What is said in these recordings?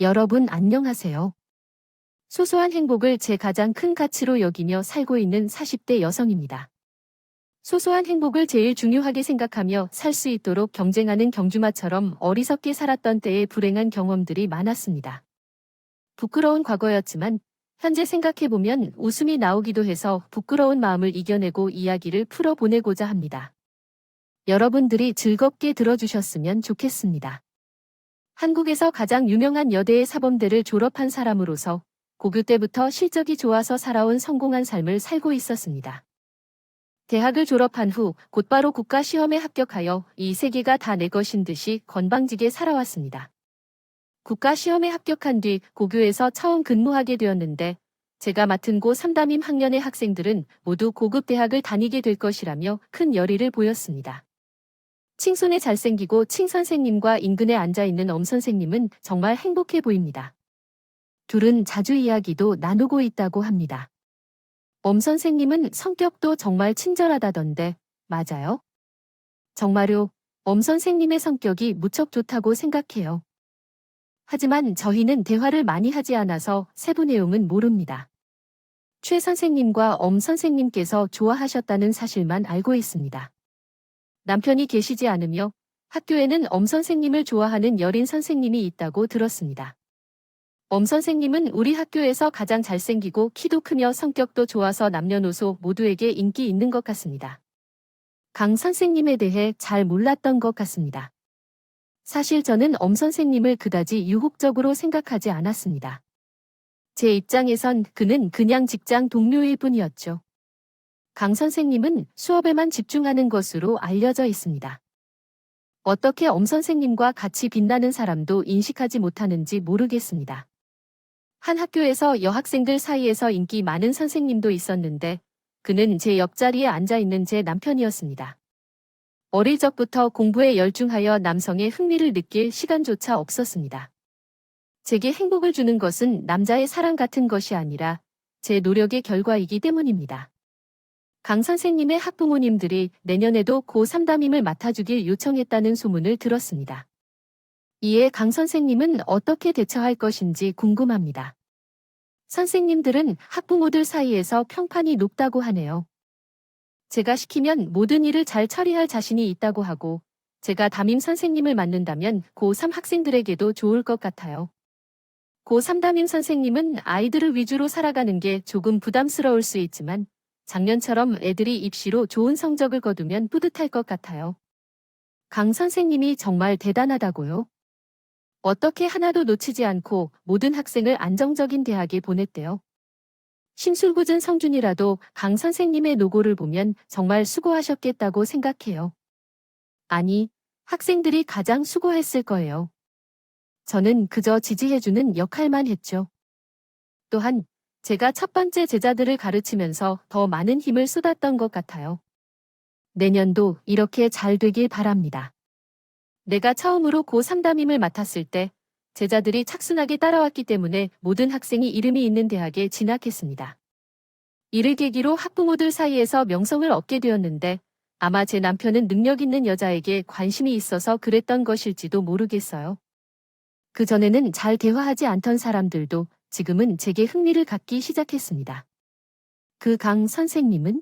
여러분 안녕하세요. 소소한 행복을 제 가장 큰 가치로 여기며 살고 있는 40대 여성입니다. 소소한 행복을 제일 중요하게 생각하며 살 수 있도록 경쟁하는 경주마처럼 어리석게 살았던 때의 불행한 경험들이 많았습니다. 부끄러운 과거였지만 현재 생각해보면 웃음이 나오기도 해서 부끄러운 마음을 이겨내고 이야기를 풀어보내고자 합니다. 여러분들이 즐겁게 들어주셨으면 좋겠습니다. 한국에서 가장 유명한 여대의 사범대를 졸업한 사람으로서 고교 때부터 실적이 좋아서 살아온 성공한 삶을 살고 있었습니다. 대학을 졸업한 후 곧바로 국가시험에 합격하여 이 세계가 다 내 것인 듯이 건방지게 살아왔습니다. 국가시험에 합격한 뒤 고교에서 처음 근무하게 되었는데 제가 맡은 고3담임 학년의 학생들은 모두 고급 대학을 다니게 될 것이라며 큰 열의를 보였습니다. 칭손에 잘생기고 칭 선생님과 인근에 앉아있는 엄 선생님은 정말 행복해 보입니다. 둘은 자주 이야기도 나누고 있다고 합니다. 엄 선생님은 성격도 정말 친절하다던데 맞아요? 정말요? 엄 선생님의 성격이 무척 좋다고 생각해요. 하지만 저희는 대화를 많이 하지 않아서 세부 내용은 모릅니다. 최 선생님과 엄 선생님께서 좋아하셨다는 사실만 알고 있습니다. 남편이 계시지 않으며 학교에는 엄 선생님을 좋아하는 여린 선생님이 있다고 들었습니다. 엄 선생님은 우리 학교에서 가장 잘생기고 키도 크며 성격도 좋아서 남녀노소 모두에게 인기 있는 것 같습니다. 강 선생님에 대해 잘 몰랐던 것 같습니다. 사실 저는 엄 선생님을 그다지 유혹적으로 생각하지 않았습니다. 제 입장에선 그는 그냥 직장 동료일 뿐이었죠. 강 선생님은 수업에만 집중하는 것으로 알려져 있습니다. 어떻게 엄 선생님과 같이 빛나는 사람도 인식하지 못하는지 모르겠습니다. 한 학교에서 여학생들 사이에서 인기 많은 선생님도 있었는데 그는 제 옆자리에 앉아있는 제 남편이었습니다. 어릴 적부터 공부에 열중하여 남성의 흥미를 느낄 시간조차 없었습니다. 제게 행복을 주는 것은 남자의 사랑 같은 것이 아니라 제 노력의 결과이기 때문입니다. 강 선생님의 학부모님들이 내년에도 고3 담임을 맡아주길 요청했다는 소문을 들었습니다. 이에 강 선생님은 어떻게 대처할 것인지 궁금합니다. 선생님들은 학부모들 사이에서 평판이 높다고 하네요. 제가 시키면 모든 일을 잘 처리할 자신이 있다고 하고 제가 담임 선생님을 맡는다면 고3 학생들에게도 좋을 것 같아요. 고3 담임 선생님은 아이들을 위주로 살아가는 게 조금 부담스러울 수 있지만 작년처럼 애들이 입시로 좋은 성적을 거두면 뿌듯할 것 같아요. 강 선생님이 정말 대단하다고요? 어떻게 하나도 놓치지 않고 모든 학생을 안정적인 대학에 보냈대요. 심술궂은 성준이라도 강 선생님의 노고를 보면 정말 수고하셨겠다고 생각해요. 아니, 학생들이 가장 수고했을 거예요. 저는 그저 지지해주는 역할만 했죠. 또한 제가 첫 번째 제자들을 가르치면서 더 많은 힘을 쏟았던 것 같아요. 내년도 이렇게 잘 되길 바랍니다. 내가 처음으로 고3 담임을 맡았을 때 제자들이 착순하게 따라왔기 때문에 모든 학생이 이름이 있는 대학에 진학했습니다. 이를 계기로 학부모들 사이에서 명성을 얻게 되었는데 아마 제 남편은 능력 있는 여자에게 관심이 있어서 그랬던 것일지도 모르겠어요. 그전에는 잘 대화하지 않던 사람들도 지금은 제게 흥미를 갖기 시작했습니다. 그 강 선생님은?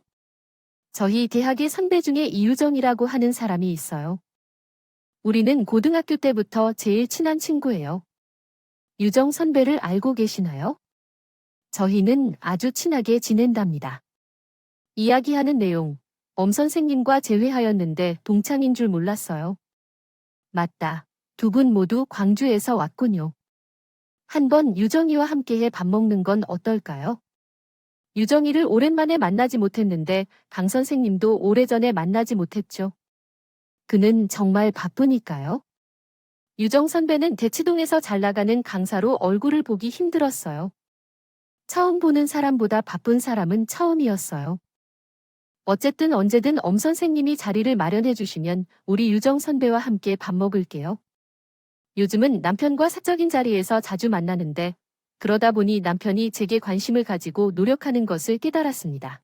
저희 대학의 선배 중에 이유정이라고 하는 사람이 있어요. 우리는 고등학교 때부터 제일 친한 친구예요. 유정 선배를 알고 계시나요? 저희는 아주 친하게 지낸답니다. 이야기하는 내용, 엄 선생님과 재회하였는데 동창인 줄 몰랐어요. 맞다. 두 분 모두 광주에서 왔군요. 한번 유정이와 함께해 밥 먹는 건 어떨까요? 유정이를 오랜만에 만나지 못했는데 강 선생님도 오래전에 만나지 못했죠. 그는 정말 바쁘니까요. 유정 선배는 대치동에서 잘 나가는 강사로 얼굴을 보기 힘들었어요. 처음 보는 사람보다 바쁜 사람은 처음이었어요. 어쨌든 언제든 엄 선생님이 자리를 마련해 주시면 우리 유정 선배와 함께 밥 먹을게요. 요즘은 남편과 사적인 자리에서 자주 만나는데 그러다 보니 남편이 제게 관심을 가지고 노력하는 것을 깨달았습니다.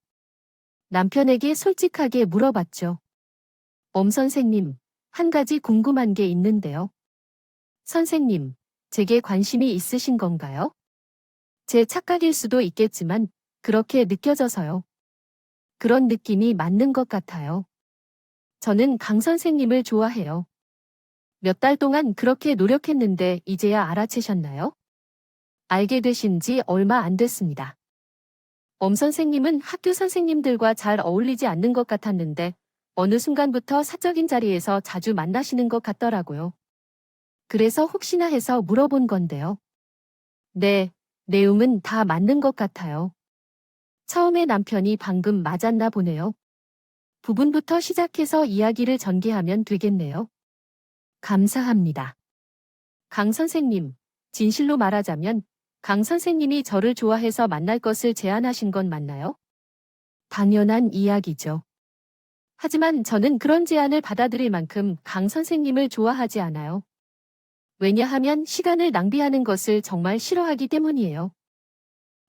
남편에게 솔직하게 물어봤죠. 엄 선생님, 한 가지 궁금한 게 있는데요. 선생님, 제게 관심이 있으신 건가요? 제 착각일 수도 있겠지만 그렇게 느껴져서요. 그런 느낌이 맞는 것 같아요. 저는 강 선생님을 좋아해요. 몇 달 동안 그렇게 노력했는데 이제야 알아채셨나요? 알게 되신 지 얼마 안 됐습니다. 엄 선생님은 학교 선생님들과 잘 어울리지 않는 것 같았는데 어느 순간부터 사적인 자리에서 자주 만나시는 것 같더라고요. 그래서 혹시나 해서 물어본 건데요. 네, 내용은 다 맞는 것 같아요. 처음에 남편이 방금 맞았나 보네요. 부분부터 시작해서 이야기를 전개하면 되겠네요. 감사합니다. 강 선생님, 진실로 말하자면 강 선생님이 저를 좋아해서 만날 것을 제안하신 건 맞나요? 당연한 이야기죠. 하지만 저는 그런 제안을 받아들일 만큼 강 선생님을 좋아하지 않아요. 왜냐하면 시간을 낭비하는 것을 정말 싫어하기 때문이에요.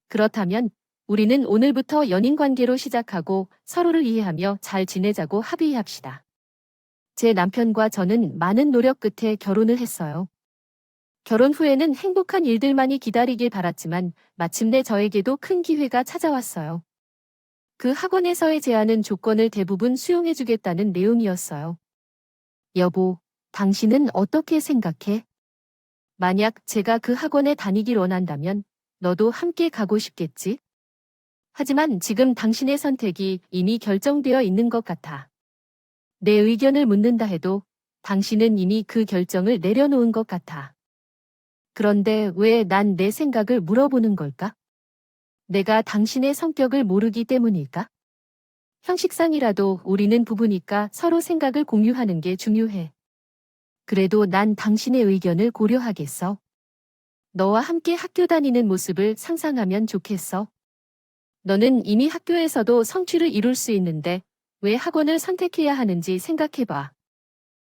그렇다면 우리는 오늘부터 연인 관계로 시작하고 서로를 이해하며 잘 지내자고 합의합시다. 제 남편과 저는 많은 노력 끝에 결혼을 했어요. 결혼 후에는 행복한 일들만이 기다리길 바랐지만 마침내 저에게도 큰 기회가 찾아왔어요. 그 학원에서의 제안은 조건을 대부분 수용해주겠다는 내용이었어요. 여보, 당신은 어떻게 생각해? 만약 제가 그 학원에 다니길 원한다면 너도 함께 가고 싶겠지? 하지만 지금 당신의 선택이 이미 결정되어 있는 것 같아. 내 의견을 묻는다 해도 당신은 이미 그 결정을 내려놓은 것 같아. 그런데 왜 난 내 생각을 물어보는 걸까? 내가 당신의 성격을 모르기 때문일까? 형식상이라도 우리는 부부니까 서로 생각을 공유하는 게 중요해. 그래도 난 당신의 의견을 고려하겠어. 너와 함께 학교 다니는 모습을 상상하면 좋겠어. 너는 이미 학교에서도 성취를 이룰 수 있는데 왜 학원을 선택해야 하는지 생각해봐.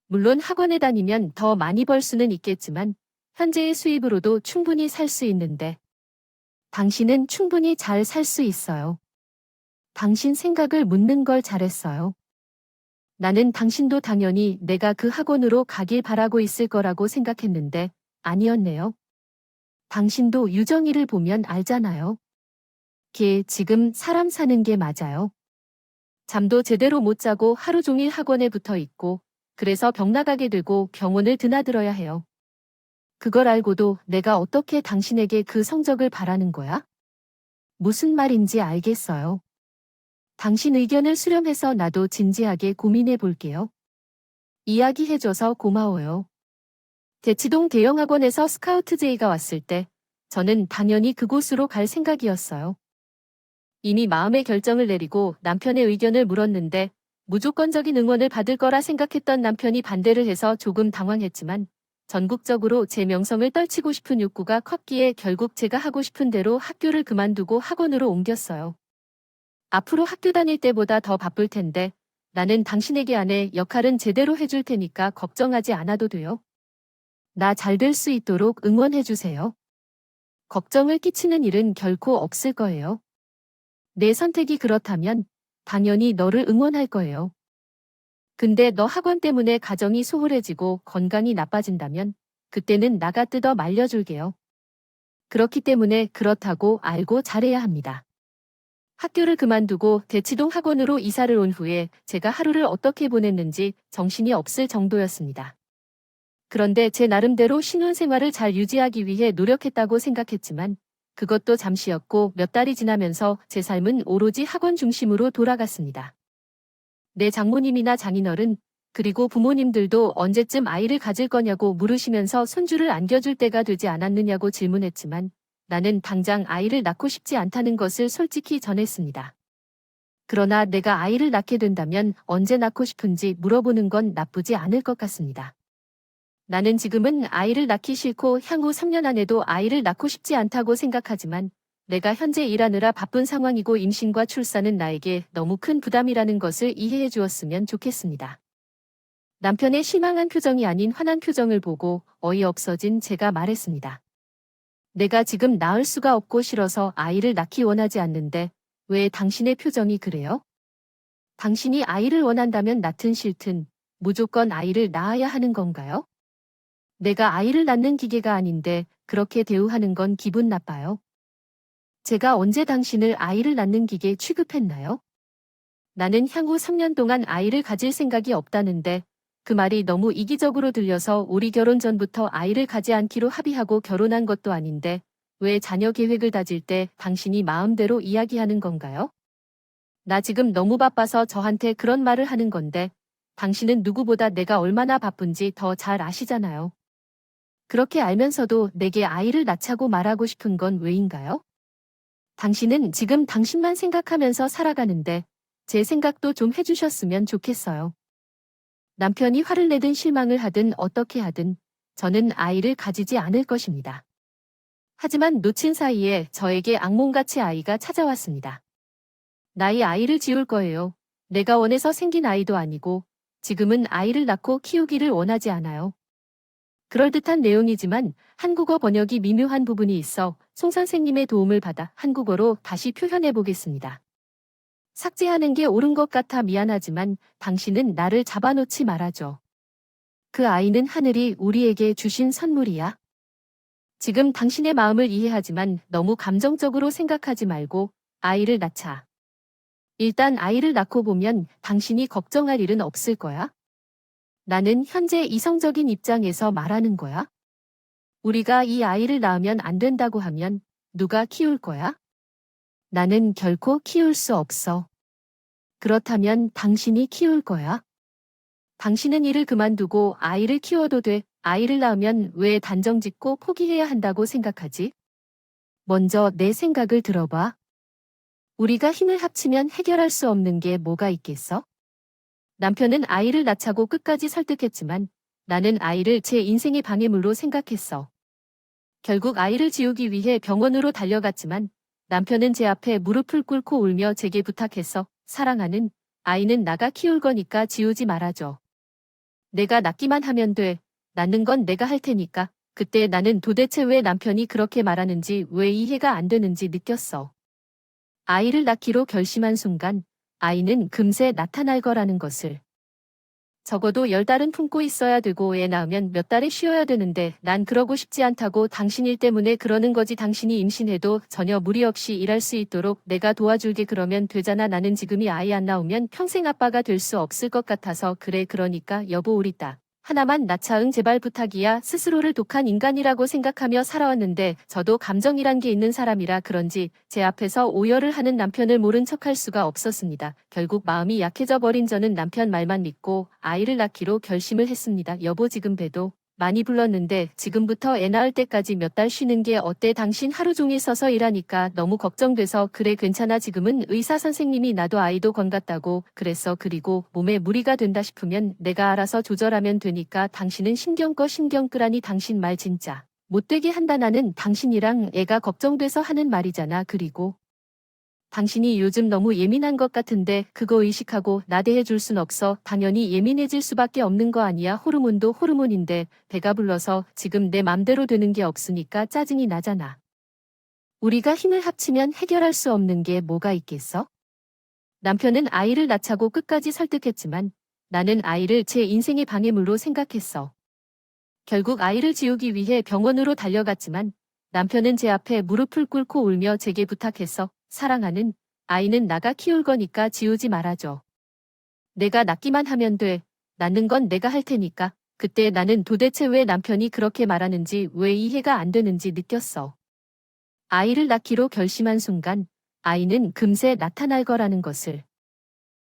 물론 학원에 다니면 더 많이 벌 수는 있겠지만 현재의 수입으로도 충분히 살 수 있는데 당신은 충분히 잘 살 수 있어요. 당신 생각을 묻는 걸 잘했어요. 나는 당신도 당연히 내가 그 학원으로 가길 바라고 있을 거라고 생각했는데 아니었네요. 당신도 유정이를 보면 알잖아요. 걔 지금 사람 사는 게 맞아요. 잠도 제대로 못 자고 하루 종일 학원에 붙어 있고 그래서 병 나가게 되고 병원을 드나들어야 해요. 그걸 알고도 내가 어떻게 당신에게 그 성적을 바라는 거야? 무슨 말인지 알겠어요. 당신 의견을 수렴해서 나도 진지하게 고민해 볼게요. 이야기해줘서 고마워요. 대치동 대형학원에서 스카우트 제의가 왔을 때 저는 당연히 그곳으로 갈 생각이었어요. 이미 마음의 결정을 내리고 남편의 의견을 물었는데 무조건적인 응원을 받을 거라 생각했던 남편이 반대를 해서 조금 당황했지만 전국적으로 제 명성을 떨치고 싶은 욕구가 컸기에 결국 제가 하고 싶은 대로 학교를 그만두고 학원으로 옮겼어요. 앞으로 학교 다닐 때보다 더 바쁠 텐데 나는 당신에게 아내 역할은 제대로 해줄 테니까 걱정하지 않아도 돼요. 나 잘 될 수 있도록 응원해주세요. 걱정을 끼치는 일은 결코 없을 거예요. 내 선택이 그렇다면 당연히 너를 응원할 거예요. 근데 너 학원 때문에 가정이 소홀해지고 건강이 나빠진다면 그때는 나가 뜯어 말려줄게요. 그렇기 때문에 그렇다고 알고 잘해야 합니다. 학교를 그만두고 대치동 학원으로 이사를 온 후에 제가 하루를 어떻게 보냈는지 정신이 없을 정도였습니다. 그런데 제 나름대로 신혼생활을 잘 유지하기 위해 노력했다고 생각했지만 그것도 잠시였고 몇 달이 지나면서 제 삶은 오로지 학원 중심으로 돌아갔습니다. 내 장모님이나 장인어른 그리고 부모님들도 언제쯤 아이를 가질 거냐고 물으시면서 손주를 안겨줄 때가 되지 않았느냐고 질문했지만 나는 당장 아이를 낳고 싶지 않다는 것을 솔직히 전했습니다. 그러나 내가 아이를 낳게 된다면 언제 낳고 싶은지 물어보는 건 나쁘지 않을 것 같습니다. 나는 지금은 아이를 낳기 싫고 향후 3년 안에도 아이를 낳고 싶지 않다고 생각하지만 내가 현재 일하느라 바쁜 상황이고 임신과 출산은 나에게 너무 큰 부담이라는 것을 이해해 주었으면 좋겠습니다. 남편의 실망한 표정이 아닌 화난 표정을 보고 어이없어진 제가 말했습니다. 내가 지금 낳을 수가 없고 싫어서 아이를 낳기 원하지 않는데 왜 당신의 표정이 그래요? 당신이 아이를 원한다면 낳든 싫든 무조건 아이를 낳아야 하는 건가요? 내가 아이를 낳는 기계가 아닌데 그렇게 대우하는 건 기분 나빠요. 제가 언제 당신을 아이를 낳는 기계 취급했나요? 나는 향후 3년 동안 아이를 가질 생각이 없다는데 그 말이 너무 이기적으로 들려서 우리 결혼 전부터 아이를 가지 않기로 합의하고 결혼한 것도 아닌데 왜 자녀 계획을 다질 때 당신이 마음대로 이야기하는 건가요? 나 지금 너무 바빠서 저한테 그런 말을 하는 건데 당신은 누구보다 내가 얼마나 바쁜지 더 잘 아시잖아요. 그렇게 알면서도 내게 아이를 낳자고 말하고 싶은 건 왜인가요? 당신은 지금 당신만 생각하면서 살아가는데 제 생각도 좀 해주셨으면 좋겠어요. 남편이 화를 내든 실망을 하든 어떻게 하든 저는 아이를 가지지 않을 것입니다. 하지만 놓친 사이에 저에게 악몽같이 아이가 찾아왔습니다. 나이 아이를 지울 거예요. 내가 원해서 생긴 아이도 아니고 지금은 아이를 낳고 키우기를 원하지 않아요. 그럴듯한 내용이지만 한국어 번역이 미묘한 부분이 있어 송 선생님의 도움을 받아 한국어로 다시 표현해 보겠습니다. 삭제하는 게 옳은 것 같아 미안하지만 당신은 나를 잡아놓지 말아줘. 그 아이는 하늘이 우리에게 주신 선물이야. 지금 당신의 마음을 이해하지만 너무 감정적으로 생각하지 말고 아이를 낳자. 일단 아이를 낳고 보면 당신이 걱정할 일은 없을 거야. 나는 현재 이성적인 입장에서 말하는 거야. 우리가 이 아이를 낳으면 안 된다고 하면 누가 키울 거야? 나는 결코 키울 수 없어. 그렇다면 당신이 키울 거야? 당신은 일을 그만두고 아이를 키워도 돼. 아이를 낳으면 왜 단정 짓고 포기해야 한다고 생각하지? 먼저 내 생각을 들어봐. 우리가 힘을 합치면 해결할 수 없는 게 뭐가 있겠어? 남편은 아이를 낳자고 끝까지 설득했지만 나는 아이를 제 인생의 방해물로 생각했어. 결국 아이를 지우기 위해 병원으로 달려갔지만 남편은 제 앞에 무릎을 꿇고 울며 제게 부탁했어. 사랑하는 아이는 나가 키울 거니까 지우지 말아줘. 내가 낳기만 하면 돼. 낳는 건 내가 할 테니까. 그때 나는 도대체 왜 남편이 그렇게 말하는지 왜 이해가 안 되는지 느꼈어. 아이를 낳기로 결심한 순간 아이는 금세 나타날 거라는 것을. 적어도 10달은 품고 있어야 되고 애 낳으면 몇 달에 쉬어야 되는데 난 그러고 싶지 않다고 당신 일 때문에 그러는 거지. 당신이 임신해도 전혀 무리 없이 일할 수 있도록 내가 도와줄게. 그러면 되잖아. 나는 지금이 아이 안 낳으면 평생 아빠가 될 수 없을 것 같아서 그래. 그러니까 여보 우리 딸 하나만 낳자. 응 제발 부탁이야. 스스로를 독한 인간이라고 생각하며 살아왔는데 저도 감정이란 게 있는 사람이라 그런지 제 앞에서 오열을 하는 남편을 모른 척할 수가 없었습니다. 결국 마음이 약해져 버린 저는 남편 말만 믿고 아이를 낳기로 결심을 했습니다. 여보 지금 배도 많이 불렀는데 지금부터 애 낳을 때까지 몇 달 쉬는 게 어때? 당신 하루 종일 서서 일하니까 너무 걱정돼서. 그래 괜찮아. 지금은 의사 선생님이 나도 아이도 건갔다고 그랬어. 그리고 몸에 무리가 된다 싶으면 내가 알아서 조절하면 되니까 당신은 신경 꺼. 신경 끄라니. 당신 말 진짜 못되게 한다. 나는 당신이랑 애가 걱정돼서 하는 말이잖아. 그리고 당신이 요즘 너무 예민한 것 같은데 그거 의식하고 나대해 줄 순 없어. 당연히 예민해질 수밖에 없는 거 아니야. 호르몬도 호르몬인데 배가 불러서 지금 내 맘대로 되는 게 없으니까 짜증이 나잖아. 우리가 힘을 합치면 해결할 수 없는 게 뭐가 있겠어? 남편은 아이를 낳자고 끝까지 설득했지만 나는 아이를 제 인생의 방해물로 생각했어. 결국 아이를 지우기 위해 병원으로 달려갔지만 남편은 제 앞에 무릎을 꿇고 울며 제게 부탁했어. 사랑하는 아이는 나가 키울 거니까 지우지 말아줘. 내가 낳기만 하면 돼. 낳는 건 내가 할 테니까. 그때 나는 도대체 왜 남편이 그렇게 말하는지 왜 이해가 안 되는지 느꼈어. 아이를 낳기로 결심한 순간 아이는 금세 나타날 거라는 것을.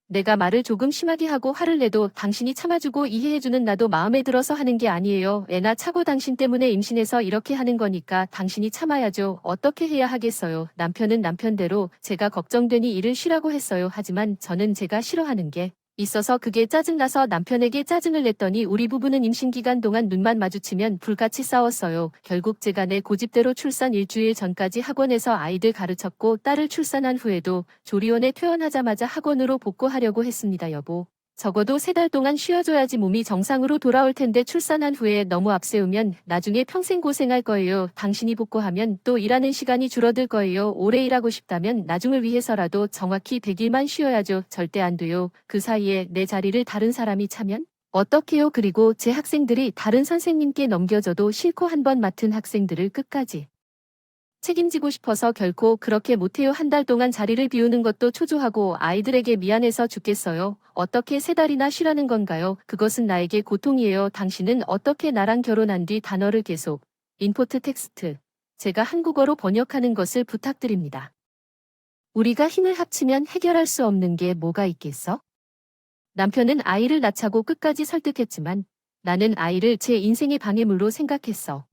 내가 말을 조금 심하게 하고 화를 내도 당신이 참아주고 이해해주는 나도 마음에 들어서 하는 게 아니에요. 애나 차고 당신 때문에 임신해서 이렇게 하는 거니까 당신이 참아야죠. 어떻게 해야 하겠어요. 남편은 남편대로 제가 걱정되니 일을 쉬라고 했어요. 하지만 저는 제가 싫어하는 게 있어서 그게 짜증나서 남편에게 짜증을 냈더니 우리 부부는 임신 기간 동안 눈만 마주치면 불같이 싸웠어요. 결국 제가 내 고집대로 출산 일주일 전까지 학원에서 아이들 가르쳤고 딸을 출산한 후에도 조리원에 퇴원하자마자 학원으로 복구하려고 했습니다. 여보. 적어도 3달 동안 쉬어줘야지 몸이 정상으로 돌아올 텐데 출산한 후에 너무 앞세우면 나중에 평생 고생할 거예요. 당신이 복구하면 또 일하는 시간이 줄어들 거예요. 오래 일하고 싶다면 나중을 위해서라도 정확히 100일만 쉬어야죠. 절대 안 돼요. 그 사이에 내 자리를 다른 사람이 차면? 어떡해요? 그리고 제 학생들이 다른 선생님께 넘겨줘도 싫고 한 번 맡은 학생들을 끝까지 책임지고 싶어서 결코 그렇게 못해요. 한 달 동안 자리를 비우는 것도 초조하고 아이들에게 미안해서 죽겠어요. 어떻게 3달이나 쉬라는 건가요? 그것은 나에게 고통이에요. 당신은 어떻게 나랑 결혼한 뒤 단어를 계속 인포트 텍스트 제가 한국어로 번역하는 것을 부탁드립니다. 우리가 힘을 합치면 해결할 수 없는 게 뭐가 있겠어? 남편은 아이를 낳자고 끝까지 설득했지만 나는 아이를 제 인생의 방해물로 생각했어.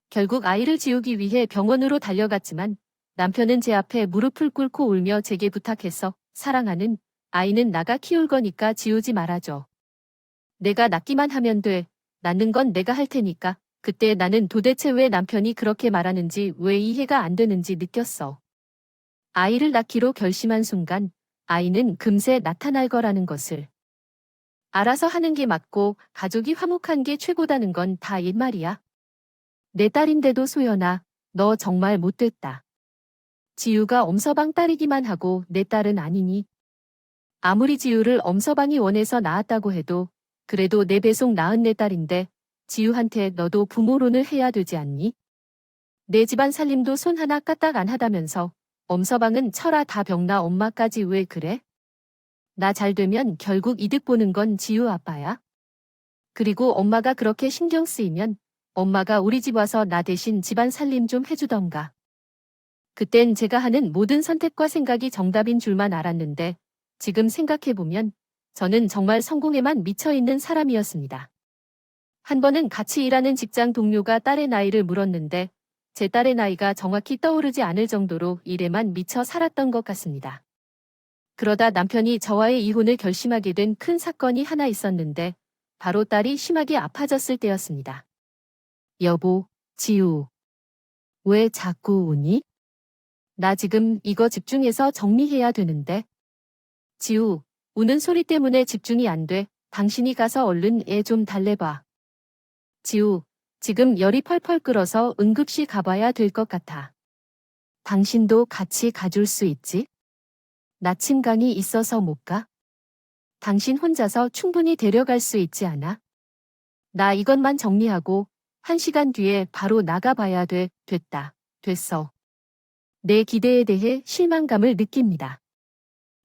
결국 아이를 지우기 위해 병원으로 달려갔지만 남편은 제 앞에 무릎을 꿇고 울며 제게 부탁했어. 사랑하는 아이는 나가 키울 거니까 지우지 말아줘. 내가 낳기만 하면 돼. 낳는 건 내가 할 테니까. 그때 나는 도대체 왜 남편이 그렇게 말하는지 왜 이해가 안 되는지 느꼈어. 아이를 낳기로 결심한 순간 아이는 금세 나타날 거라는 것을. 알아서 하는 게 맞고 가족이 화목한 게 최고다는 건 다 옛말이야. 내 딸인데도 소연아, 너 정말 못됐다. 지우가 엄서방 딸이기만 하고 내 딸은 아니니. 아무리 지우를 엄서방이 원해서 낳았다고 해도 그래도 내 배속 낳은 내 딸인데 지우한테 너도 부모론을 해야 되지 않니? 내 집안 살림도 손 하나 까딱 안 하다면서 엄서방은 철아 다 병나 엄마까지 왜 그래? 나 잘 되면 결국 이득 보는 건 지우 아빠야. 그리고 엄마가 그렇게 신경 쓰이면 엄마가 우리 집 와서 나 대신 집안 살림 좀 해주던가. 그땐 제가 하는 모든 선택과 생각이 정답인 줄만 알았는데 지금 생각해보면 저는 정말 성공에만 미쳐있는 사람이었습니다. 한 번은 같이 일하는 직장 동료가 딸의 나이를 물었는데 제 딸의 나이가 정확히 떠오르지 않을 정도로 일에만 미쳐 살았던 것 같습니다. 그러다 남편이 저와의 이혼을 결심하게 된 큰 사건이 하나 있었는데 바로 딸이 심하게 아파졌을 때였습니다. 여보, 지우. 왜 자꾸 우니? 나 지금 이거 집중해서 정리해야 되는데. 지우, 우는 소리 때문에 집중이 안 돼. 당신이 가서 얼른 애 좀 달래봐. 지우, 지금 열이 펄펄 끓어서 응급실 가봐야 될 것 같아. 당신도 같이 가줄 수 있지? 나침강이 있어서 못 가? 당신 혼자서 충분히 데려갈 수 있지 않아? 나 이것만 정리하고 1시간 뒤에 바로 나가봐야 돼. 됐다. 됐어. 내 기대에 대해 실망감을 느낍니다.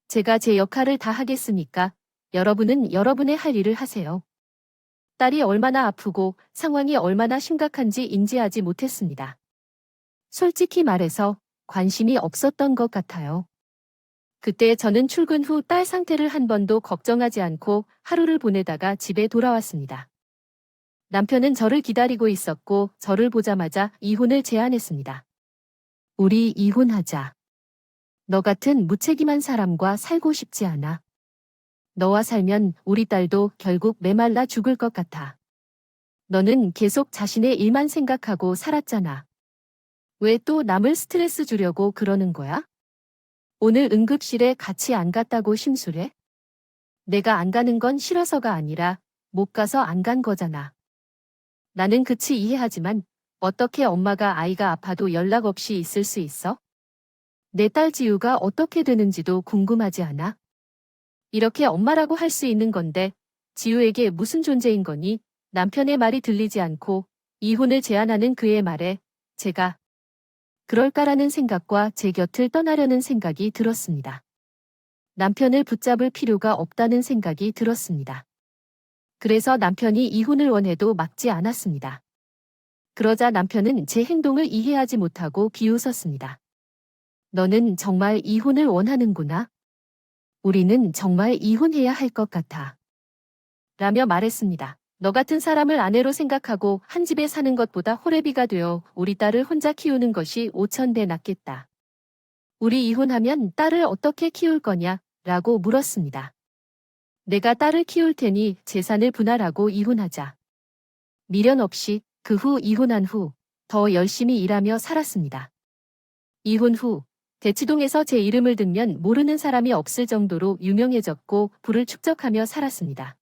제가 제 역할을 다 하겠으니까 여러분은 여러분의 할 일을 하세요. 딸이 얼마나 아프고 상황이 얼마나 심각한지 인지하지 못했습니다. 솔직히 말해서 관심이 없었던 것 같아요. 그때 저는 출근 후 딸 상태를 한 번도 걱정하지 않고 하루를 보내다가 집에 돌아왔습니다. 남편은 저를 기다리고 있었고 저를 보자마자 이혼을 제안했습니다. 우리 이혼하자. 너 같은 무책임한 사람과 살고 싶지 않아. 너와 살면 우리 딸도 결국 메말라 죽을 것 같아. 너는 계속 자신의 일만 생각하고 살았잖아. 왜 또 남을 스트레스 주려고 그러는 거야? 오늘 응급실에 같이 안 갔다고 심술해? 내가 안 가는 건 싫어서가 아니라 못 가서 안 간 거잖아. 나는 그치 이해하지만 어떻게 엄마가 아이가 아파도 연락 없이 있을 수 있어? 내 딸 지우가 어떻게 되는지도 궁금하지 않아? 이렇게 엄마라고 할 수 있는 건데 지우에게 무슨 존재인 거니? 남편의 말이 들리지 않고 이혼을 제안하는 그의 말에 제가 그럴까라는 생각과 제 곁을 떠나려는 생각이 들었습니다. 남편을 붙잡을 필요가 없다는 생각이 들었습니다. 그래서 남편이 이혼을 원해도 막지 않았습니다. 그러자 남편은 제 행동을 이해하지 못하고 비웃었습니다. 너는 정말 이혼을 원하는구나. 우리는 정말 이혼해야 할 것 같아. 라며 말했습니다. 너 같은 사람을 아내로 생각하고 한 집에 사는 것보다 호래비가 되어 우리 딸을 혼자 키우는 것이 5,000배 낫겠다. 우리 이혼하면 딸을 어떻게 키울 거냐? 라고 물었습니다. 내가 딸을 키울 테니 재산을 분할하고 이혼하자. 미련 없이 그 후 이혼한 후 더 열심히 일하며 살았습니다. 이혼 후 대치동에서 제 이름을 듣면 모르는 사람이 없을 정도로 유명해졌고 부를 축적하며 살았습니다.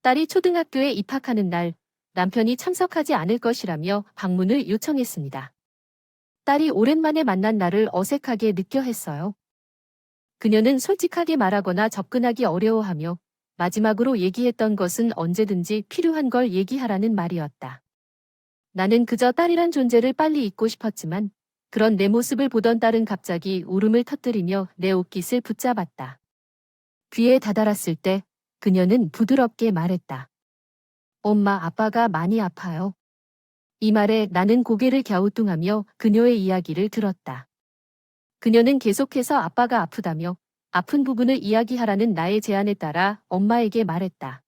딸이 초등학교에 입학하는 날 남편이 참석하지 않을 것이라며 방문을 요청했습니다. 딸이 오랜만에 만난 나를 어색하게 느껴 했어요. 그녀는 솔직하게 말하거나 접근하기 어려워하며 마지막으로 얘기했던 것은 언제든지 필요한 걸 얘기하라는 말이었다. 나는 그저 딸이란 존재를 빨리 잊고 싶었지만 그런 내 모습을 보던 딸은 갑자기 울음을 터뜨리며 내 옷깃을 붙잡았다. 귀에 다다랐을 때 그녀는 부드럽게 말했다. 엄마, 아빠가 많이 아파요. 이 말에 나는 고개를 갸우뚱하며 그녀의 이야기를 들었다. 그녀는 계속해서 아빠가 아프다며 아픈 부분을 이야기하라는 나의 제안에 따라 엄마에게 말했다.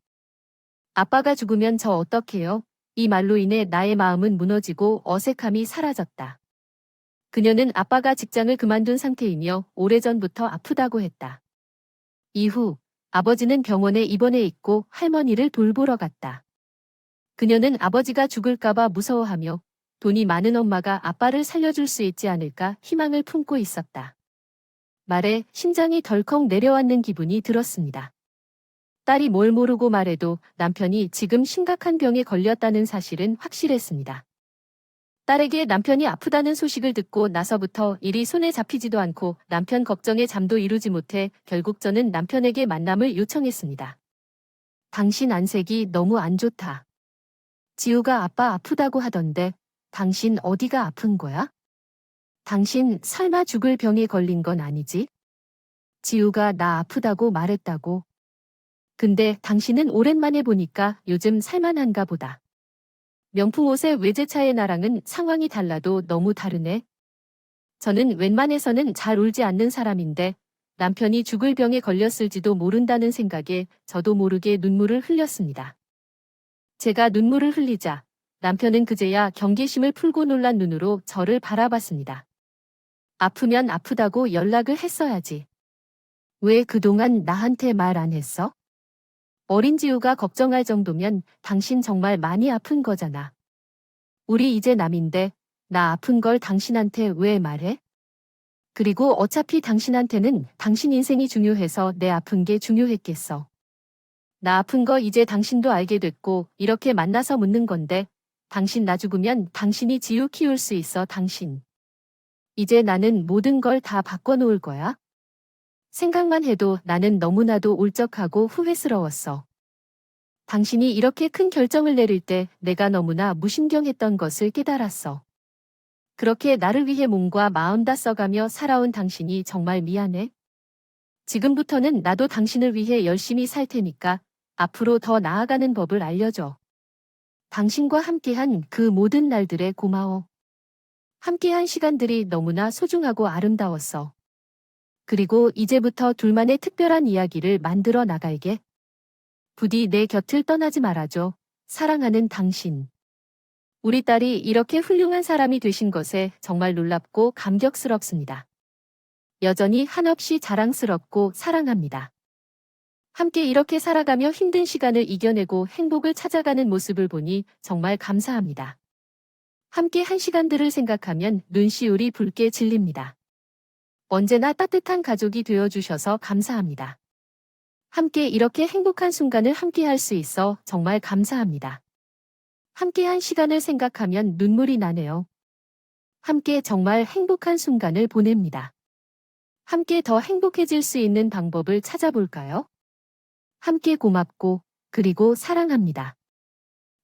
아빠가 죽으면 저 어떡해요? 이 말로 인해 나의 마음은 무너지고 어색함이 사라졌다. 그녀는 아빠가 직장을 그만둔 상태이며 오래전부터 아프다고 했다. 이후 아버지는 병원에 입원해 있고 할머니를 돌보러 갔다. 그녀는 아버지가 죽을까봐 무서워하며 돈이 많은 엄마가 아빠를 살려줄 수 있지 않을까 희망을 품고 있었다. 말에 심장이 덜컥 내려앉는 기분이 들었습니다. 딸이 뭘 모르고 말해도 남편이 지금 심각한 병에 걸렸다는 사실은 확실했습니다. 딸에게 남편이 아프다는 소식을 듣고 나서부터 일이 손에 잡히지도 않고 남편 걱정에 잠도 이루지 못해 결국 저는 남편에게 만남을 요청했습니다. 당신 안색이 너무 안 좋다. 지우가 아빠 아프다고 하던데 당신 어디가 아픈 거야? 당신 설마 죽을 병에 걸린 건 아니지? 지우가 나 아프다고 말했다고. 근데 당신은 오랜만에 보니까 요즘 살만한가 보다. 명품 옷의 외제차의 나랑은 상황이 달라도 너무 다르네. 저는 웬만해서는 잘 울지 않는 사람인데 남편이 죽을 병에 걸렸을지도 모른다는 생각에 저도 모르게 눈물을 흘렸습니다. 제가 눈물을 흘리자 남편은 그제야 경계심을 풀고 놀란 눈으로 저를 바라봤습니다. 아프면 아프다고 연락을 했어야지. 왜 그동안 나한테 말 안 했어? 어린 지우가 걱정할 정도면 당신 정말 많이 아픈 거잖아. 우리 이제 남인데 나 아픈 걸 당신한테 왜 말해? 그리고 어차피 당신한테는 당신 인생이 중요해서 내 아픈 게 중요했겠어. 나 아픈 거 이제 당신도 알게 됐고 이렇게 만나서 묻는 건데 당신 나 죽으면 당신이 지우 키울 수 있어 당신. 이제 나는 모든 걸 다 바꿔놓을 거야. 생각만 해도 나는 너무나도 울적하고 후회스러웠어. 당신이 이렇게 큰 결정을 내릴 때 내가 너무나 무신경했던 것을 깨달았어. 그렇게 나를 위해 몸과 마음 다 써가며 살아온 당신이 정말 미안해. 지금부터는 나도 당신을 위해 열심히 살 테니까 앞으로 더 나아가는 법을 알려줘. 당신과 함께한 그 모든 날들에 고마워. 함께한 시간들이 너무나 소중하고 아름다웠어. 그리고 이제부터 둘만의 특별한 이야기를 만들어 나갈게. 부디 내 곁을 떠나지 말아줘. 사랑하는 당신. 우리 딸이 이렇게 훌륭한 사람이 되신 것에 정말 놀랍고 감격스럽습니다. 여전히 한없이 자랑스럽고 사랑합니다. 함께 이렇게 살아가며 힘든 시간을 이겨내고 행복을 찾아가는 모습을 보니 정말 감사합니다. 함께 한 시간들을 생각하면 눈시울이 붉게 질립니다. 언제나 따뜻한 가족이 되어주셔서 감사합니다. 함께 이렇게 행복한 순간을 함께 할 수 있어 정말 감사합니다. 함께한 시간을 생각하면 눈물이 나네요. 함께 정말 행복한 순간을 보냅니다. 함께 더 행복해질 수 있는 방법을 찾아볼까요? 함께 고맙고 그리고 사랑합니다.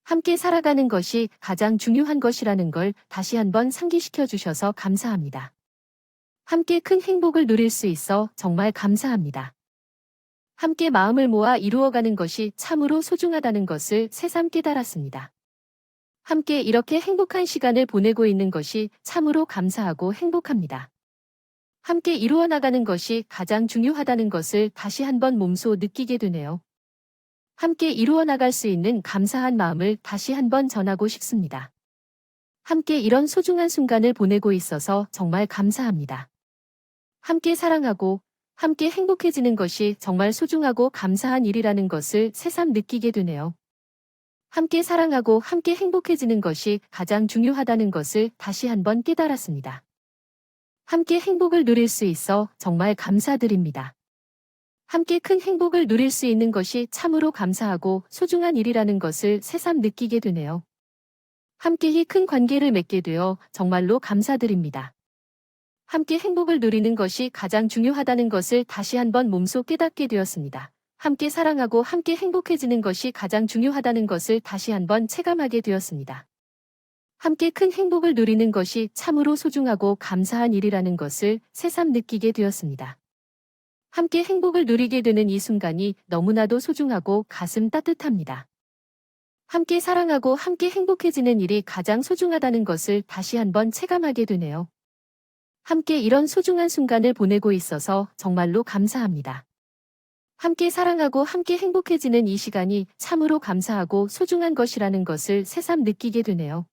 함께 살아가는 것이 가장 중요한 것이라는 걸 다시 한번 상기시켜 주셔서 감사합니다. 함께 큰 행복을 누릴 수 있어 정말 감사합니다. 함께 마음을 모아 이루어가는 것이 참으로 소중하다는 것을 새삼 깨달았습니다. 함께 이렇게 행복한 시간을 보내고 있는 것이 참으로 감사하고 행복합니다. 함께 이루어 나가는 것이 가장 중요하다는 것을 다시 한번 몸소 느끼게 되네요. 함께 이루어 나갈 수 있는 감사한 마음을 다시 한번 전하고 싶습니다. 함께 이런 소중한 순간을 보내고 있어서 정말 감사합니다. 함께 사랑하고 함께 행복해지는 것이 정말 소중하고 감사한 일이라는 것을 새삼 느끼게 되네요. 함께 사랑하고 함께 행복해지는 것이 가장 중요하다는 것을 다시 한번 깨달았습니다. 함께 행복을 누릴 수 있어 정말 감사드립니다. 함께 큰 행복을 누릴 수 있는 것이 참으로 감사하고 소중한 일이라는 것을 새삼 느끼게 되네요. 함께 이 큰 관계를 맺게 되어 정말로 감사드립니다. 함께 행복을 누리는 것이 가장 중요하다는 것을 다시 한번 몸소 깨닫게 되었습니다. 함께 사랑하고 함께 행복해지는 것이 가장 중요하다는 것을 다시 한번 체감하게 되었습니다. 함께 큰 행복을 누리는 것이 참으로 소중하고 감사한 일이라는 것을 새삼 느끼게 되었습니다. 함께 행복을 누리게 되는 이 순간이 너무나도 소중하고 가슴 따뜻합니다. 함께 사랑하고 함께 행복해지는 일이 가장 소중하다는 것을 다시 한번 체감하게 되네요. 함께 이런 소중한 순간을 보내고 있어서 정말로 감사합니다. 함께 사랑하고 함께 행복해지는 이 시간이 참으로 감사하고 소중한 것이라는 것을 새삼 느끼게 되네요.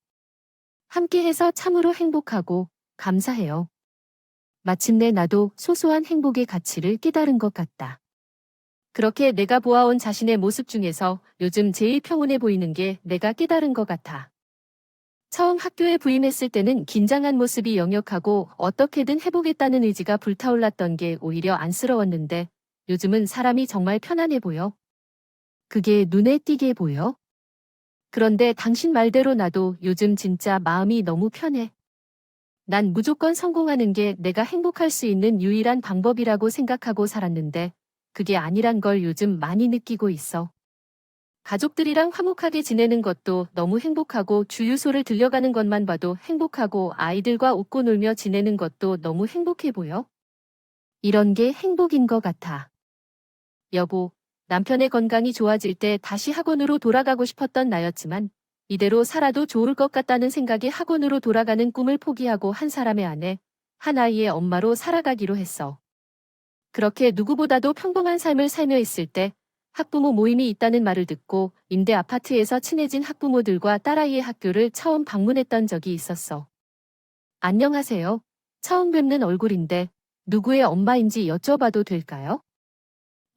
함께해서 참으로 행복하고 감사해요. 마침내 나도 소소한 행복의 가치를 깨달은 것 같다. 그렇게 내가 보아온 자신의 모습 중에서 요즘 제일 평온해 보이는 게 내가 깨달은 것 같아. 처음 학교에 부임했을 때는 긴장한 모습이 역력하고 어떻게든 해보겠다는 의지가 불타올랐던 게 오히려 안쓰러웠는데 요즘은 사람이 정말 편안해 보여. 그게 눈에 띄게 보여. 그런데 당신 말대로 나도 요즘 진짜 마음이 너무 편해. 난 무조건 성공하는 게 내가 행복할 수 있는 유일한 방법이라고 생각하고 살았는데 그게 아니란 걸 요즘 많이 느끼고 있어. 가족들이랑 화목하게 지내는 것도 너무 행복하고 주유소를 들려가는 것만 봐도 행복하고 아이들과 웃고 놀며 지내는 것도 너무 행복해 보여. 이런 게 행복인 것 같아. 여보, 남편의 건강이 좋아질 때 다시 학원으로 돌아가고 싶었던 나였지만 이대로 살아도 좋을 것 같다는 생각에 학원으로 돌아가는 꿈을 포기하고 한 사람의 아내, 한 아이의 엄마로 살아가기로 했어. 그렇게 누구보다도 평범한 삶을 살며 있을 때 학부모 모임이 있다는 말을 듣고 임대 아파트에서 친해진 학부모들과 딸아이의 학교를 처음 방문했던 적이 있었어. 안녕하세요. 처음 뵙는 얼굴인데 누구의 엄마인지 여쭤봐도 될까요?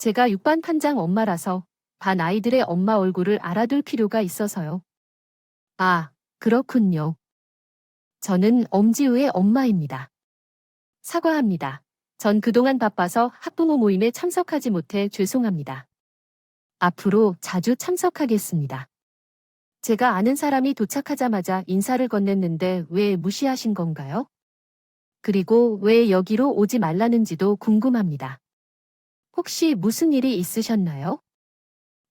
제가 6반 판장 엄마라서 반 아이들의 엄마 얼굴을 알아둘 필요가 있어서요. 아, 그렇군요. 저는 엄지우의 엄마입니다. 사과합니다. 전 그동안 바빠서 학부모 모임에 참석하지 못해 죄송합니다. 앞으로 자주 참석하겠습니다. 제가 아는 사람이 도착하자마자 인사를 건넸는데 왜 무시하신 건가요? 그리고 왜 여기로 오지 말라는지도 궁금합니다. 혹시 무슨 일이 있으셨나요?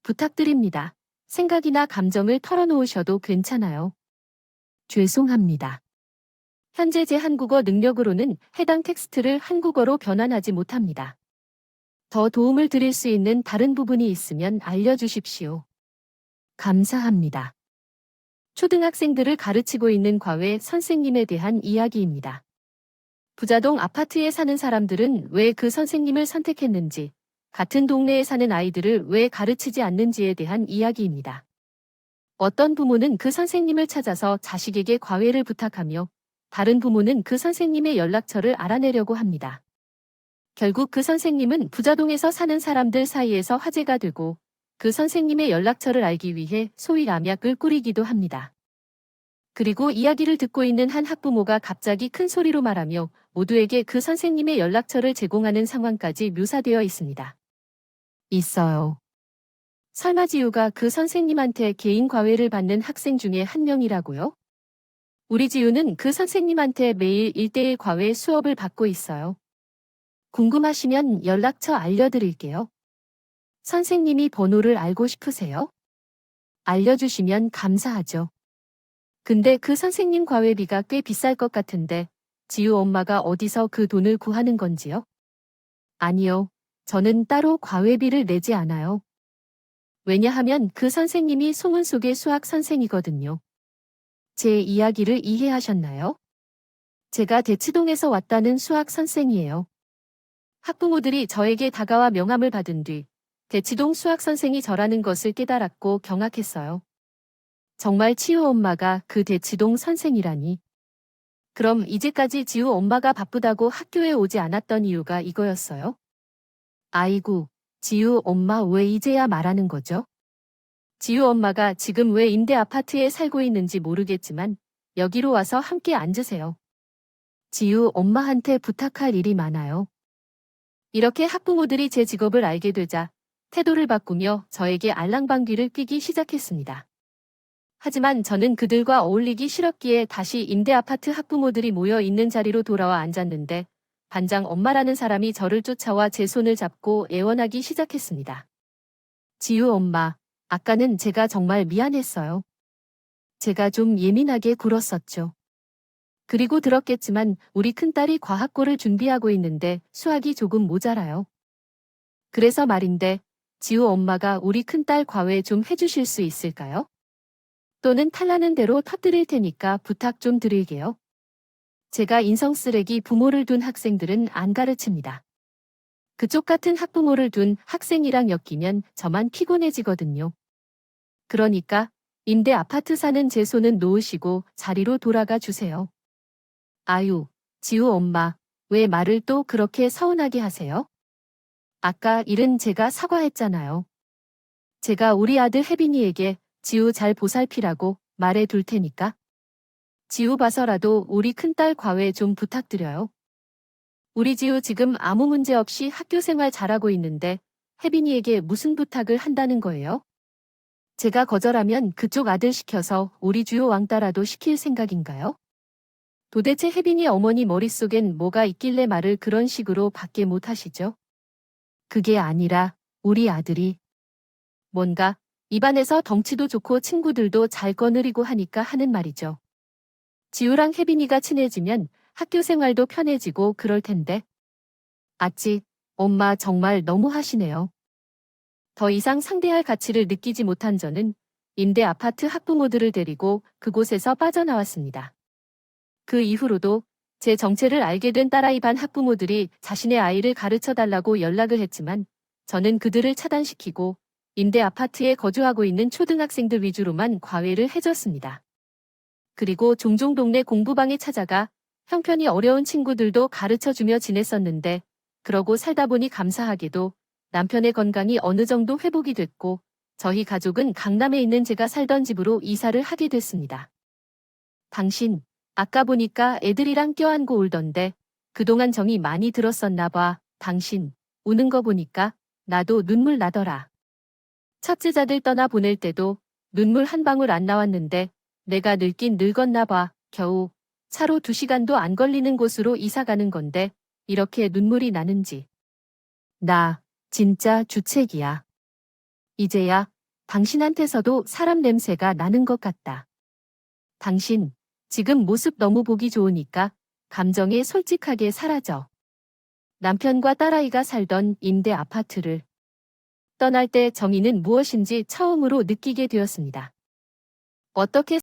부탁드립니다. 생각이나 감정을 털어놓으셔도 괜찮아요. 죄송합니다. 현재 제 한국어 능력으로는 해당 텍스트를 한국어로 변환하지 못합니다. 더 도움을 드릴 수 있는 다른 부분이 있으면 알려주십시오. 감사합니다. 초등학생들을 가르치고 있는 과외 선생님에 대한 이야기입니다. 부자동 아파트에 사는 사람들은 왜 그 선생님을 선택했는지, 같은 동네에 사는 아이들을 왜 가르치지 않는지에 대한 이야기입니다. 어떤 부모는 그 선생님을 찾아서 자식에게 과외를 부탁하며 다른 부모는 그 선생님의 연락처를 알아내려고 합니다. 결국 그 선생님은 부자동에서 사는 사람들 사이에서 화제가 되고 그 선생님의 연락처를 알기 위해 소위 암약을 꾸리기도 합니다. 그리고 이야기를 듣고 있는 한 학부모가 갑자기 큰 소리로 말하며 모두에게 그 선생님의 연락처를 제공하는 상황까지 묘사되어 있습니다. 있어요. 설마 지우가 그 선생님한테 개인 과외를 받는 학생 중에 한 명이라고요? 우리 지우는 그 선생님한테 매일 1대1 과외 수업을 받고 있어요. 궁금하시면 연락처 알려드릴게요. 선생님이 번호를 알고 싶으세요? 알려주시면 감사하죠. 근데 그 선생님 과외비가 꽤 비쌀 것 같은데 지우 엄마가 어디서 그 돈을 구하는 건지요? 아니요. 저는 따로 과외비를 내지 않아요. 왜냐하면 그 선생님이 소문 속의 수학 선생이거든요. 제 이야기를 이해하셨나요? 제가 대치동에서 왔다는 수학 선생이에요. 학부모들이 저에게 다가와 명함을 받은 뒤 대치동 수학 선생이 저라는 것을 깨달았고 경악했어요. 정말 지우 엄마가 그 대치동 선생이라니. 그럼 이제까지 지우 엄마가 바쁘다고 학교에 오지 않았던 이유가 이거였어요? 아이고, 지우 엄마 왜 이제야 말하는 거죠? 지우 엄마가 지금 왜 임대 아파트에 살고 있는지 모르겠지만 여기로 와서 함께 앉으세요. 지우 엄마한테 부탁할 일이 많아요. 이렇게 학부모들이 제 직업을 알게 되자 태도를 바꾸며 저에게 알랑방귀를 뀌기 시작했습니다. 하지만 저는 그들과 어울리기 싫었기에 다시 임대 아파트 학부모들이 모여 있는 자리로 돌아와 앉았는데 반장 엄마라는 사람이 저를 쫓아와 제 손을 잡고 애원하기 시작했습니다. 지우 엄마, 아까는 제가 정말 미안했어요. 제가 좀 예민하게 굴었었죠. 그리고 들었겠지만 우리 큰딸이 과학고를 준비하고 있는데 수학이 조금 모자라요. 그래서 말인데, 지우 엄마가 우리 큰딸 과외 좀 해주실 수 있을까요? 또는 탈나는 대로 터뜨릴 테니까 부탁 좀 드릴게요. 제가 인성 쓰레기 부모를 둔 학생들은 안 가르칩니다. 그쪽 같은 학부모를 둔 학생이랑 엮이면 저만 피곤해지거든요. 그러니까 임대 아파트 사는 제 손은 놓으시고 자리로 돌아가 주세요. 아유, 지우 엄마, 왜 말을 또 그렇게 서운하게 하세요? 아까 일은 제가 사과했잖아요. 제가 우리 아들 혜빈이에게 지우 잘 보살피라고 말해 둘 테니까. 지우 봐서라도 우리 큰딸 과외 좀 부탁드려요. 우리 지우 지금 아무 문제 없이 학교 생활 잘하고 있는데 혜빈이에게 무슨 부탁을 한다는 거예요? 제가 거절하면 그쪽 아들 시켜서 우리 주요 왕따라도 시킬 생각인가요? 도대체 혜빈이 어머니 머릿속엔 뭐가 있길래 말을 그런 식으로 밖에 못 하시죠? 그게 아니라 우리 아들이 뭔가 입안에서 덩치도 좋고 친구들도 잘 거느리고 하니까 하는 말이죠. 지우랑 혜빈이가 친해지면 학교 생활도 편해지고 그럴 텐데. 아찌, 엄마 정말 너무 하시네요. 더 이상 상대할 가치를 느끼지 못한 저는 임대 아파트 학부모들을 데리고 그곳에서 빠져나왔습니다. 그 이후로도 제 정체를 알게 된 딸아이 반 학부모들이 자신의 아이를 가르쳐 달라고 연락을 했지만 저는 그들을 차단시키고 임대 아파트에 거주하고 있는 초등학생들 위주로만 과외를 해줬습니다. 그리고 종종 동네 공부방에 찾아가 형편이 어려운 친구들도 가르쳐주며 지냈었는데 그러고 살다 보니 감사하게도 남편의 건강이 어느 정도 회복이 됐고 저희 가족은 강남에 있는 제가 살던 집으로 이사를 하게 됐습니다. 당신, 아까 보니까 애들이랑 껴안고 울던데 그동안 정이 많이 들었었나 봐. 당신, 우는 거 보니까 나도 눈물 나더라. 첫째자들 떠나 보낼 때도 눈물 한 방울 안 나왔는데 내가 늙긴 늙었나 봐. 겨우 차로 2시간도 안 걸리는 곳으로 이사 가는 건데 이렇게 눈물이 나는지. 나 진짜 주책이야. 이제야 당신한테서도 사람 냄새가 나는 것 같다. 당신 지금 모습 너무 보기 좋으니까 감정에 솔직하게 사라져. 남편과 딸아이가 살던 임대 아파트를 떠날 때 정의는 무엇인지 처음으로 느끼게 되었습니다. 어떻게